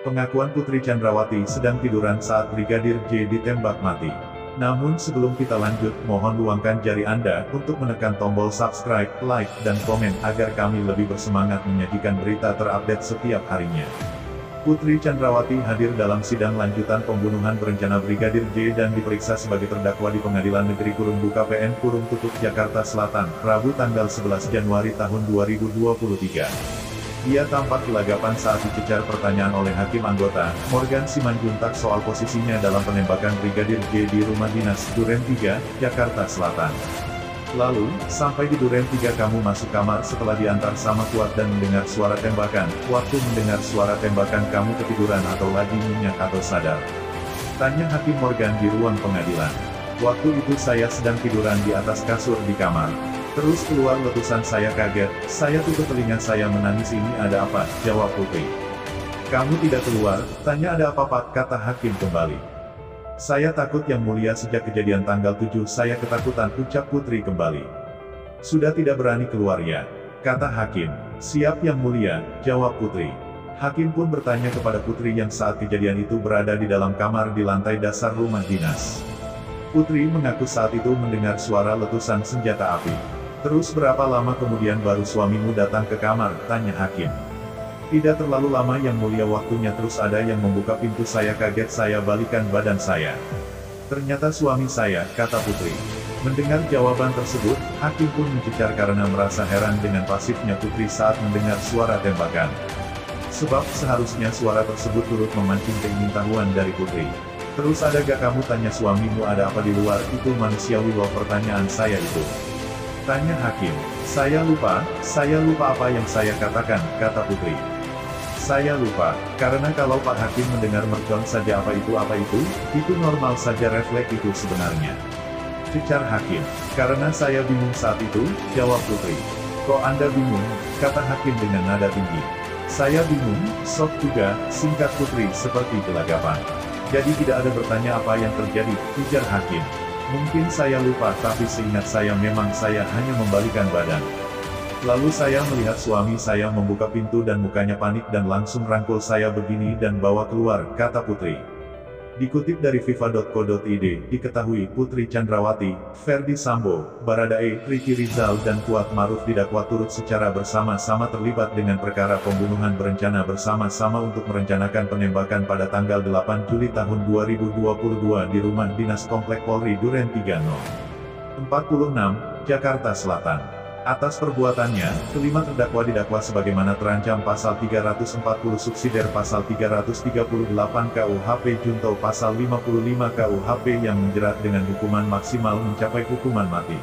Pengakuan Putri Chandrawati sedang tiduran saat Brigadir J ditembak mati. Namun sebelum kita lanjut, mohon luangkan jari Anda untuk menekan tombol subscribe, like, dan komen agar kami lebih bersemangat menyajikan berita terupdate setiap harinya. Putri Chandrawati hadir dalam sidang lanjutan pembunuhan berencana Brigadir J dan diperiksa sebagai terdakwa di Pengadilan Negeri Kurungbu KPN Kurungtutuk Jakarta Selatan, Rabu tanggal 11 Januari tahun 2023. Dia tampak gelagapan saat dicecar pertanyaan oleh hakim anggota, Morgan Simanjuntak soal posisinya dalam penembakan Brigadir J di rumah dinas Duren 3, Jakarta Selatan. Lalu, sampai di Duren 3 kamu masuk kamar setelah diantar sama Kuat dan mendengar suara tembakan. Waktu mendengar suara tembakan kamu ketiduran atau lagi nyenyak atau sadar? Tanya hakim Morgan di ruang pengadilan. Waktu itu saya sedang tiduran di atas kasur di kamar. Terus keluar letusan, saya kaget, saya tutup telinga, saya menangis. Ini ada apa? Jawab Putri. Kamu tidak keluar? Tanya. Ada apa Pak? Kata hakim kembali. Saya takut Yang Mulia, sejak kejadian tanggal 7 saya ketakutan, ucap Putri kembali. Sudah tidak berani keluar ya? Kata hakim. Siap Yang Mulia, jawab Putri. Hakim pun bertanya kepada Putri yang saat kejadian itu berada di dalam kamar di lantai dasar rumah dinas. Putri mengaku saat itu mendengar suara letusan senjata api. Terus berapa lama kemudian baru suamimu datang ke kamar? Tanya hakim. Tidak terlalu lama Yang Mulia, waktunya terus ada yang membuka pintu, saya kaget, saya balikan badan saya. Ternyata suami saya, kata Putri. Mendengar jawaban tersebut, hakim pun mencecar karena merasa heran dengan pasifnya Putri saat mendengar suara tembakan. Sebab seharusnya suara tersebut turut memancing keingintahuan dari Putri. Terus ada gak kamu? Tanya suamimu. Ada apa di luar? Itu manusiawi loh pertanyaan saya itu. Tanya hakim. Saya lupa apa yang saya katakan, kata Putri. Saya lupa, karena kalau Pak Hakim mendengar mercon saja apa itu normal saja, refleks itu sebenarnya. Cecar hakim. Karena saya bingung saat itu, jawab Putri. Kok Anda bingung? Kata hakim dengan nada tinggi. Saya bingung, sok juga, singkat Putri seperti gelagapan. Jadi tidak ada bertanya apa yang terjadi, ujar hakim. Mungkin saya lupa, tapi seingat saya memang saya hanya membalikan badan. Lalu saya melihat suami saya membuka pintu dan mukanya panik dan langsung rangkul saya begini dan bawa keluar, kata Putri. Dikutip dari viva.co.id, diketahui Putri Chandrawati, Ferdi Sambo, Baradae, Ricky Rizal dan Kuat Maruf didakwa turut secara bersama-sama terlibat dengan perkara pembunuhan berencana bersama-sama untuk merencanakan penembakan pada tanggal 8 Juli tahun 2022 di rumah dinas Komplek Polri Duren 3 No. 46, Jakarta Selatan. Atas perbuatannya, kelima terdakwa didakwa sebagaimana terancam pasal 340 subsidiar pasal 338 KUHP junto pasal 55 KUHP yang menjerat dengan hukuman maksimal mencapai hukuman mati.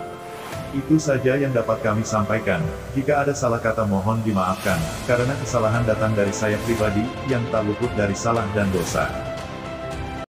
Itu saja yang dapat kami sampaikan. Jika ada salah kata mohon dimaafkan, karena kesalahan datang dari saya pribadi, yang tak luput dari salah dan dosa.